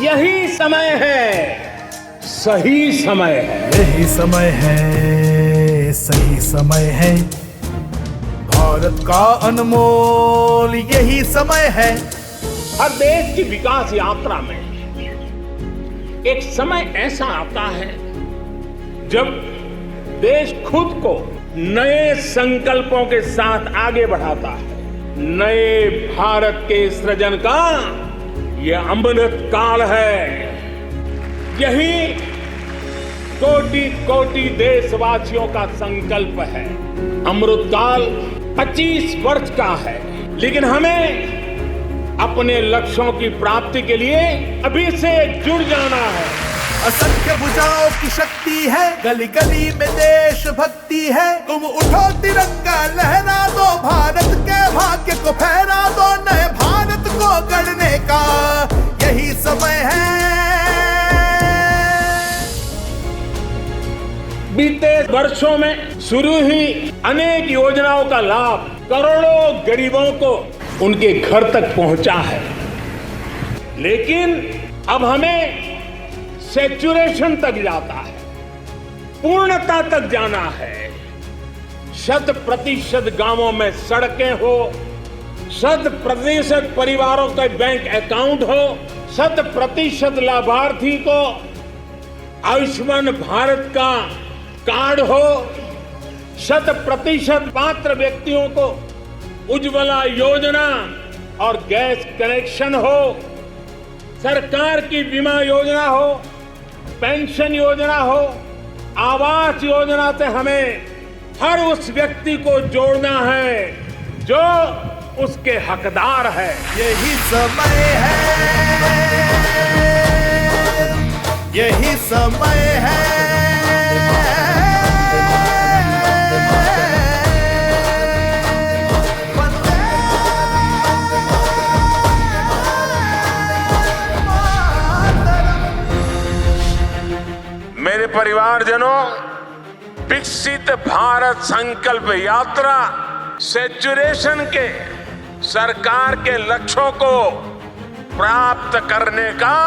यही समय है, सही समय है। यही समय है, सही समय है। भारत का अनमोल यही समय है। हर देश की विकास यात्रा में एक समय ऐसा आता है जब देश खुद को नए संकल्पों के साथ आगे बढ़ाता है। नए भारत के सृजन का यह अमृत काल है। यही कोटि कोटि देशवासियों का संकल्प है। अमृत काल 25 वर्ष का है, लेकिन हमें अपने लक्ष्यों की प्राप्ति के लिए अभी से जुड़ जाना है। असंख्य भुजाओं की शक्ति है, गली गली में देश भक्ति है। तुम उठो तिरंगा लहरा दो, भारत के भाग्य को फहरा दो। नए भारत को गढ़ने का यही समय है। बीते वर्षों में शुरू हुई अनेक योजनाओं का लाभ करोड़ों गरीबों को उनके घर तक पहुंचा है, लेकिन अब हमें सैचुरेशन तक जाता है, पूर्णता तक जाना है। 100% गांवों में सड़कें हो, 100% परिवारों के बैंक अकाउंट हो, 100% लाभार्थी को आयुष्मान भारत का कार्ड हो, 100% पात्र व्यक्तियों को उज्ज्वला योजना और गैस कनेक्शन हो, सरकार की बीमा योजना हो, पेंशन योजना हो, आवास योजना से हमें हर उस व्यक्ति को जोड़ना है जो उसके हकदार है। यही समय है, यही समय है। मेरे परिवारजनों, विकसित भारत संकल्प यात्रा सैचुरेशन के सरकार के लक्ष्यों को प्राप्त करने का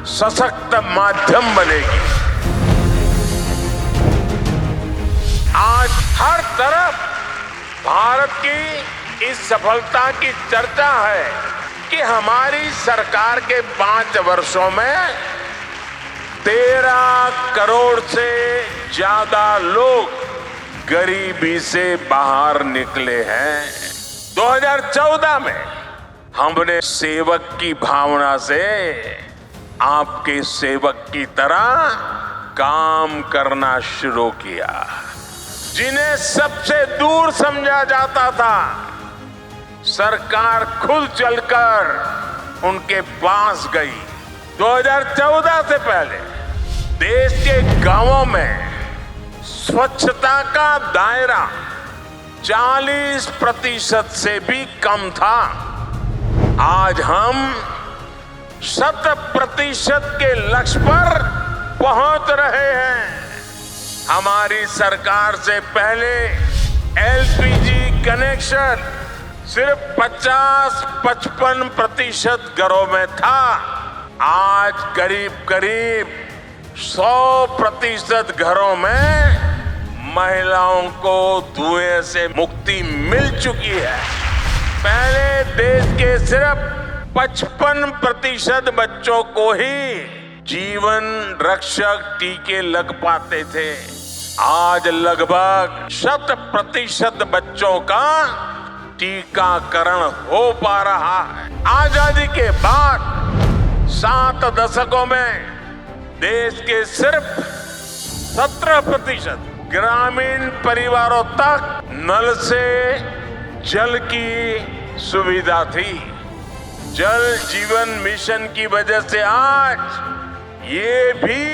सशक्त माध्यम बनेगी। आज हर तरफ भारत की इस सफलता की चर्चा है कि हमारी सरकार के 5 वर्षों में 13 करोड़ से ज्यादा लोग गरीबी से बाहर निकले हैं। 2014 में हमने सेवक की भावना से आपके सेवक की तरह काम करना शुरू किया। जिन्हें सबसे दूर समझा जाता था, सरकार खुद चलकर उनके पास गई। 2014 से पहले देश के गांवों में स्वच्छता का दायरा 40% से भी कम था। आज हम 100% के लक्ष्य पर पहुंच रहे हैं। हमारी सरकार से पहले एलपीजी कनेक्शन सिर्फ 50-55% घरों में था। आज करीब 100% घरों में महिलाओं को धुएं से मुक्ति मिल चुकी है। पहले देश के सिर्फ 55% बच्चों को ही जीवन रक्षक टीके लग पाते थे। आज लगभग 100% बच्चों का टीकाकरण हो पा रहा है। आजादी के बाद 7 दशकों में देश के सिर्फ 17% ग्रामीण परिवारों तक नल से जल की सुविधा थी। जल जीवन मिशन की वजह से आज ये भी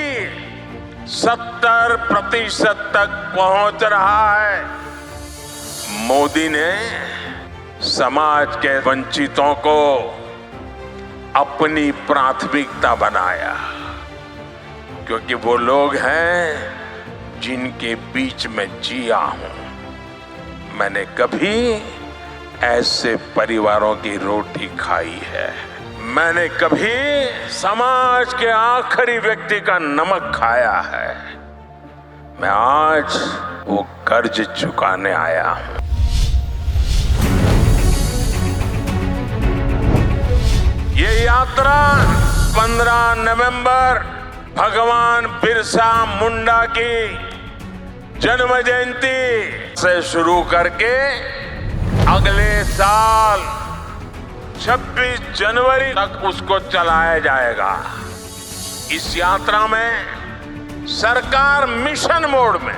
70% तक पहुंच रहा है। मोदी ने समाज के वंचितों को अपनी प्राथमिकता बनाया, क्योंकि वो लोग हैं जिनके बीच में जिया हूं। मैंने कभी ऐसे परिवारों की रोटी खाई है। मैंने कभी समाज के आखिरी व्यक्ति का नमक खाया है। मैं आज वो कर्ज चुकाने आया हूं। ये यात्रा 15 नवंबर भगवान बिरसा मुंडा की जन्म जयंती से शुरू करके अगले साल 26 जनवरी तक उसको चलाया जाएगा। इस यात्रा में सरकार मिशन मोड में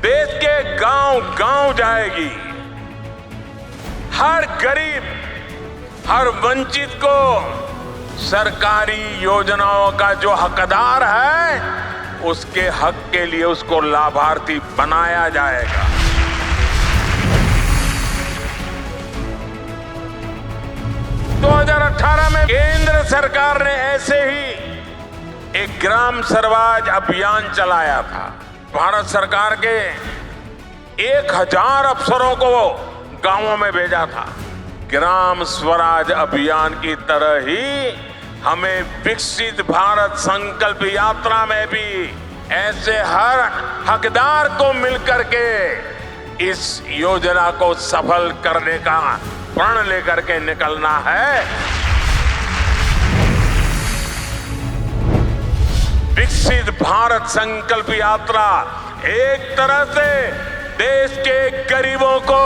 देश के गांव-गांव जाएगी। हर गरीब, हर वंचित को सरकारी योजनाओं का जो हकदार है, उसके हक के लिए उसको लाभार्थी बनाया जाएगा। तो 2018 में केंद्र सरकार ने ऐसे ही एक ग्राम स्वराज अभियान चलाया था। भारत सरकार के 1000 अफसरों को गांवों में भेजा था। ग्राम स्वराज अभियान की तरह ही हमें विकसित भारत संकल्प यात्रा में भी ऐसे हर हकदार को मिलकर के इस योजना को सफल करने का प्रण लेकर के निकलना है। विकसित भारत संकल्प यात्रा एक तरह से देश के गरीबों को,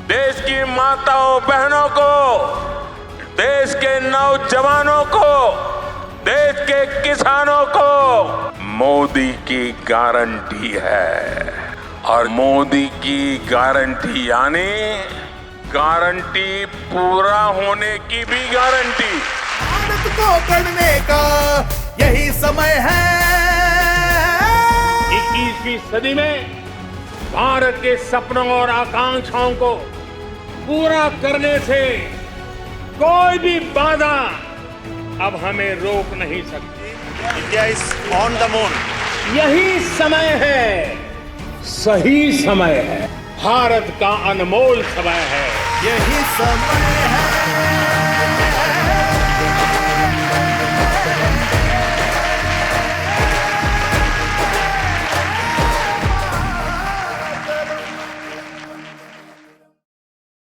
देश की माताओं बहनों को, देश के नौजवानों को, देश के किसानों को मोदी की गारंटी है। और मोदी की गारंटी यानी गारंटी पूरा होने की भी गारंटी। भारत को गढ़ने का यही समय है। 21वीं सदी में भारत के सपनों और आकांक्षाओं को पूरा करने से कोई भी बाधा अब हमें रोक नहीं सकती। India is on the moon. यही समय है, सही समय है, भारत का अनमोल समय है। यही समय